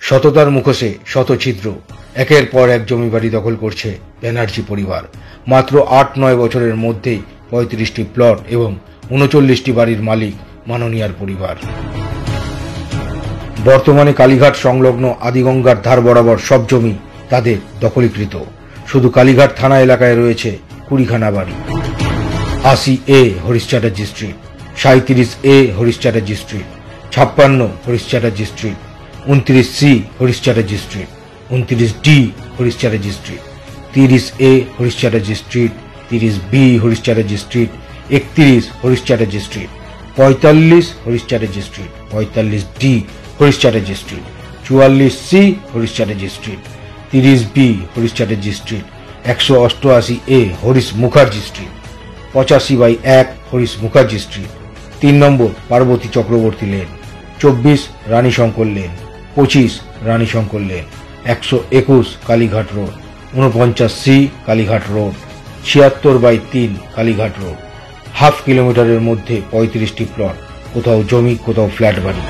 সততার মুখোশে শত ছিদ্র, একের পর এক জমি বাড়ি দখল করছে ব্যানার্জি পরিবার। মাত্র ৮-৯ বছরের মধ্যেই ৩৫টি প্লট এবং ৩৯টি বাড়ির মালিক মাননীয়ার পরিবার। বর্তমানে কালীঘাট সংলগ্ন আদিগঙ্গার ধার বরাবর সব জমি তাদের দখলীকৃত। শুধু কালীঘাট থানা এলাকায় রয়েছে ২০খানা বাড়ি। ৮০A হরিশ চ্যাটার্জি স্ট্রিট, ৩৭A হরিশ চ্যাটার্জি স্ট্রিট, ৫৬ হরিশ চ্যাটার্জি স্ট্রিট, ২৯C হরিশ চ্যাটার্জি স্ট্রিট, ২৯D হরিশ চ্যাটার্জি স্ট্রিট, ৩০A হরিশ চ্যাটার্জি স্ট্রিট, ৩০B Harish Chatterjee street, ৩১ Harish Chatterjee street, ৪৫ Harish Chatterjee street, ৪৫D হরিশ চ্যাটার্জি স্ট্রিট, ৪৪C হরিশ চ্যাটার্জি স্ট্রিট, ৩০B হরিশ চ্যাটার্জি স্ট্রিট, ১৮৮A হরিশ মুখার্জি স্ট্রিট, ৮৫/১ হরিশ মুখার্জি স্ট্রিট, ৩ নম্বর পার্বতী চক্রবর্তী লেন, ২৪ রানী শঙ্কর লেন, ২৫ রানী শঙ্কর লেন, ১২১ কালীঘাট রোড, ৪৯C কালীঘাট রোড, ৭৬/৩ কালীঘাট রোড। হাফ কিলোমিটারের মধ্যে ৩৫টি প্লট, কোথাও জমি, কোথাও ফ্ল্যাট বাড়ি।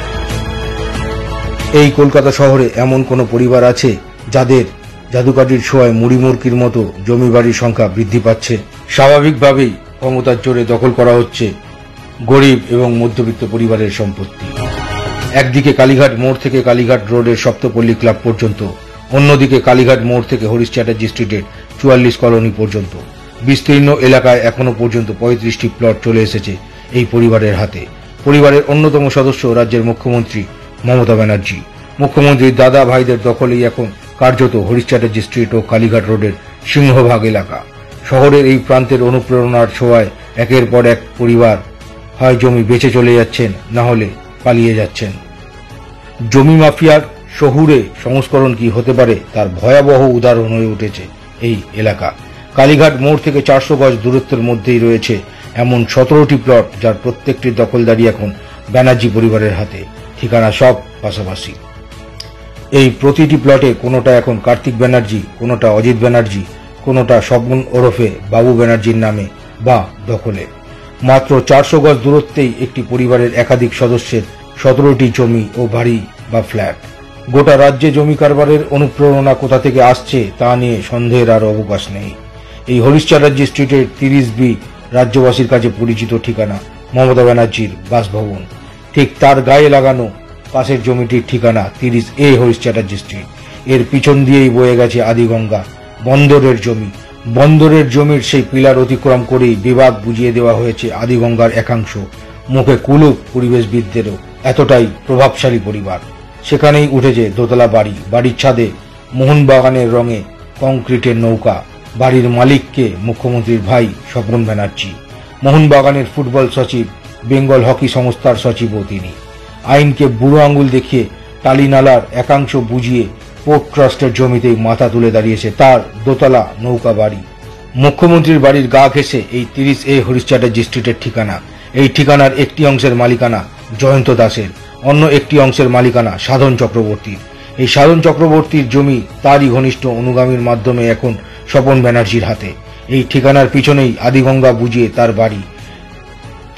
এই কলকাতা শহরে এমন কোন পরিবার আছে যাদের জাদুকাঠির ছোঁয়ায় মুড়ি মুরকির মতো জমি বাড়ির সংখ্যা বৃদ্ধি পাচ্ছে? স্বাভাবিকভাবেই ক্ষমতার জোরে দখল করা হচ্ছে গরিব এবং মধ্যবিত্ত পরিবারের সম্পত্তি। একদিকে কালীঘাট মোড় থেকে কালীঘাট রোডের সপ্তপল্লী ক্লাব পর্যন্ত, অন্যদিকে কালীঘাট মোড় থেকে হরিশ চ্যাটার্জি স্ট্রিটের ৪৪ কলোনি পর্যন্ত বিস্তীর্ণ এলাকায় এখনো পর্যন্ত ৩৫টি প্লট চলে এসেছে এই পরিবারের হাতে। পরিবারের অন্যতম সদস্য রাজ্যের মুখ্যমন্ত্রী মমতা ব্যানার্জি। মুখ্যমন্ত্রীর দাদা ভাইদের দখলেই এখন কার্যত হরিশ চ্যাটার্জি স্ট্রিট ও কালীঘাট রোডের সিংহভাগ এলাকা। শহরের এই প্রান্তের অনুপ্রেরণার ছোঁয়ায় একের পর এক পরিবার হয় জমি বেচে চলে যাচ্ছেন, না হলে পালিয়ে যাচ্ছেন। জমি মাফিয়ার শহুরে সংস্করণ কি হতে পারে তার ভয়াবহ উদাহরণ হয়ে উঠেছে এই এলাকা। কালীঘাট মোড় থেকে ৪০০ গজ দূরত্বের মধ্যেই রয়েছে এমন ১৭টি প্লট, যার প্রত্যেকটির দখলদারি এখন ব্যানার্জি পরিবারের হাতে। ঠিকানা সব পাশাপাশি। এই প্রতিটি প্লটে কোনোটা এখন কার্তিক ব্যানার্জি, কোনোটা অজিত ব্যানার্জি, কোনোটা স্বপন ওরফে বাবু ব্যানার্জির নামে বা দখলে। মাত্র ৪০০ গজ দূরত্বেই একটি পরিবারের একাধিক সদস্যের ১৭টি জমি ও বাড়ি বা ফ্ল্যাট। গোটা রাজ্যে জমি কারবারের অনুপ্রেরণা কোথা থেকে আসছে তা নিয়ে সন্দেহের আর অবকাশ নেই। এই হরিশ চ্যাটার্জি স্ট্রিটের ৩০B রাজ্যবাসীর কাছে পরিচিত ঠিকানা মমতা ব্যানার্জির বাসভবন। ঠিক তার গায়ে লাগানো পাশের জমিটির ঠিকানা ৩০A হরিশ চ্যাটার্জি স্ট্রিট। এর পিছন দিয়েই বয়ে গেছে আদিগঙ্গা, বন্দরের জমি। বন্দরের জমির সেই পিলার অতিক্রম করেই বিভাগ বুঝিয়ে দেওয়া হয়েছে আদিগঙ্গার একাংশ। মুখে কুলুপ পরিবেশবিদদেরও, এতটাই প্রভাবশালী পরিবার। সেখানেই উঠেছে দোতলা বাড়ি, বাড়ির ছাদে মোহনবাগানের রঙে কংক্রিটের নৌকা। বাড়ির মালিককে মুখ্যমন্ত্রীর ভাই স্বপন ব্যানার্জি। মোহনবাগানের ফুটবল সচিব, বেঙ্গল হকি সংস্থার সচিবও তিনি। আইনকে বুড়ো আঙুল দেখিয়ে টালিনালার একাংশ বুঝিয়ে পোর্ট ট্রাস্টের জমিতেই মাথা তুলে দাঁড়িয়েছে তার দোতলা নৌকা বাড়ি। মুখ্যমন্ত্রীর বাড়ির গা ঘেঁষে এই ৩০A হরিশ চ্যাটার্জি স্ট্রিটের ঠিকানা। এই ঠিকানার একটি অংশের মালিকানা জয়ন্ত দাসের, অন্য একটি অংশের মালিকানা সাধন চক্রবর্তীর। এই সাধন চক্রবর্তীর জমি তারই ঘনিষ্ঠ অনুগামীর মাধ্যমে এখন স্বপন ব্যানার্জির হাতে। এই ঠিকানার পিছনেই আদিগঙ্গা বুঝিয়ে তার বাড়ি।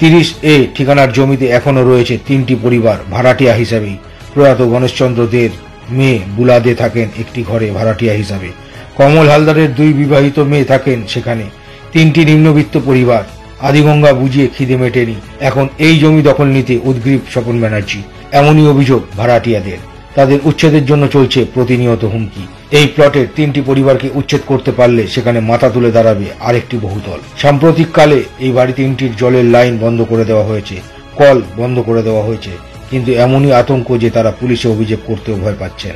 ৩০A ঠিকানার জমিতে এখনো রয়েছে ৩টি পরিবার ভাড়াটিয়া হিসাবেই। প্রয়াত গণেশচন্দ্র দের মেয়ে বুলা দে থাকেন একটি ঘরে ভাড়াটিয়া হিসাবে। কমল হালদারের ২ বিবাহিত মেয়ে থাকেন সেখানে। ৩টি নিম্নবিত্ত পরিবার। আদিগঙ্গা বুঝিয়ে খিদে মেটেনি, এখন এই জমি দখল নিতে উদ্গ্রীব স্বপন ব্যানার্জি। এমনই অভিযোগ ভাড়াটিয়াদের। তাদের উচ্ছেদের জন্য চলছে প্রতিনিয়ত হুমকি। এই প্লটের ৩টি পরিবারকে উচ্ছেদ করতে পারলে সেখানে মাথা তুলে দাঁড়াবে আরেকটি বহুতল। সাম্প্রতিককালে এই বাড়ি ৩টির জলের লাইন বন্ধ করে দেওয়া হয়েছে, কল বন্ধ করে দেওয়া হয়েছে, কিন্তু এমনই আতঙ্ক যে তারা পুলিশে অভিযোগ করতেও ভয় পাচ্ছেন।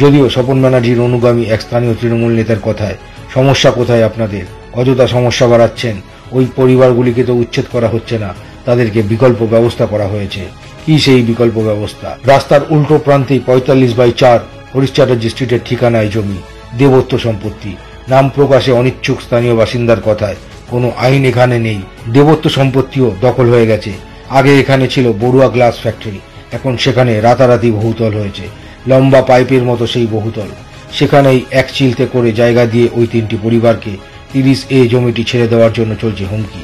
যদিও স্বপন ব্যানার্জির অনুগামী এক স্থানীয় তৃণমূল নেতার কথায়, সমস্যা কোথায় আপনাদের, অযথা সমস্যা বাড়াচ্ছেন। ওই পরিবারগুলিকে তো উচ্ছেদ করা হচ্ছে না, তাদেরকে বিকল্প ব্যবস্থা করা হয়েছে। কি সেই বিকল্প ব্যবস্থা? রাস্তার উল্টো প্রান্তেই ৪৫/৪ হরিশ চ্যাটার্জি স্ট্রিটের ঠিকানায় জমি, দেবত্ব সম্পত্তি। নাম প্রকাশে অনিচ্ছুক স্থানীয় বাসিন্দার কথায়, কোনো আইন এখানে নেই, দেবত্ব সম্পত্তিও দখল হয়ে গেছে। আগে এখানে ছিল বড়ুয়া গ্লাস ফ্যাক্টরি, এখন সেখানে রাতারাতি বহুতল হয়েছে, লম্বা পাইপের মতো সেই বহুতল। সেখানেই এক চিলতে করে জায়গা দিয়ে ওই ৩টি পরিবারকে ৩০A জমিটি ছেড়ে দেওয়ার জন্য চলছে হুমকি।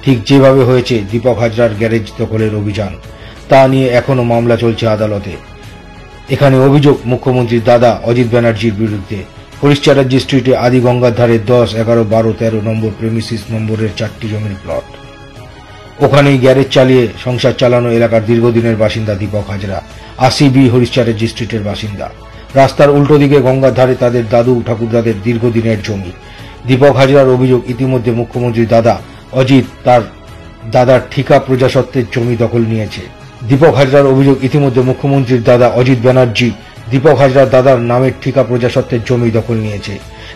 ঠিক যেভাবে হয়েছে দীপক হাজরার গ্যারেজ দখলের অভিযান, তা নিয়ে এখনো মামলা চলছে আদালতে। এখানে অভিযোগ মুখ্যমন্ত্রীর দাদা অজিত ব্যানার্জির বিরুদ্ধে। হরিশ চ্যাটার্জি স্ট্রিটে আদি গঙ্গার ধারে 10, 11, 12, 13 নম্বর প্রেমিসিস নম্বরের 4টি জমির প্লট। ওখানেই গ্যারেজ চালিয়ে সংসার চালানো এলাকার দীর্ঘদিনের বাসিন্দা দীপক হাজরা 80B হরিশ চ্যাটার্জি স্ট্রিটের বাসিন্দা। রাস্তার উল্টো দিকে গঙ্গার ধারে তাদের দাদু ঠাকুরদাদের দীর্ঘদিনের জমি। দীপক হাজরার অভিযোগ, ইতিমধ্যে মুখ্যমন্ত্রীর দাদা অজিত তার দাদার ঠিকা প্রজাসত্বের জমি দখল নিয়েছে। দীপক হাজরার অভিযোগ, ইতিমধ্যে মুখ্যমন্ত্রীর দাদা অজিত ব্যানার্জি দীপক হাজরার দাদার নামের ঠিকা প্রজাসত্বের জমি দখল নিয়েছে।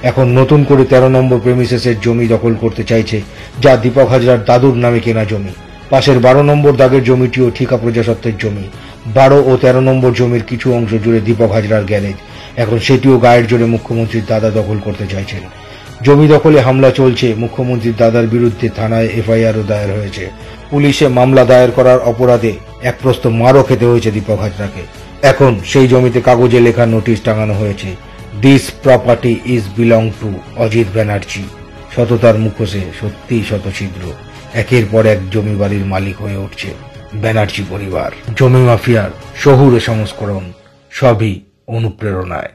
এখন নতুন করে 13 নম্বর প্রেমিসেসের জমি দখল করতে চাইছে, যা দীপক হাজরার দাদুর নামে কেনা জমি। পাশের 12 নম্বর দাগের জমিটিও ঠিকা প্রজাসত্বের জমি। 12 ও 13 নম্বর জমির কিছু অংশ জুড়ে দীপক হাজরার গ্যারেজ। এখন সেটিও গায়ের জোরে মুখ্যমন্ত্রীর দাদা দখল করতে চাইছেন। জমি দখলে হামলা চলছে। মুখ্যমন্ত্রীর দাদার বিরুদ্ধে থানায় এফআইআরও দায়ের হয়েছে। পুলিশে মামলা দায়ের করার অপরাধে এক প্রস্ত মারও খেতে হয়েছে দীপক হাজরাকে। এখন সেই জমিতে কাগজে লেখা নোটিশ টাঙানো হয়েছে, this property is belong to Ajit Banerjee. সততার মুখোশে সত্যিই শতছিদ্র। একের পর এক জমি বাড়ির মালিক হয়ে উঠছে ব্যানার্জি পরিবার। জমি মাফিয়ার শহুরে সংস্করণ, সবই অনুপ্রেরণায়।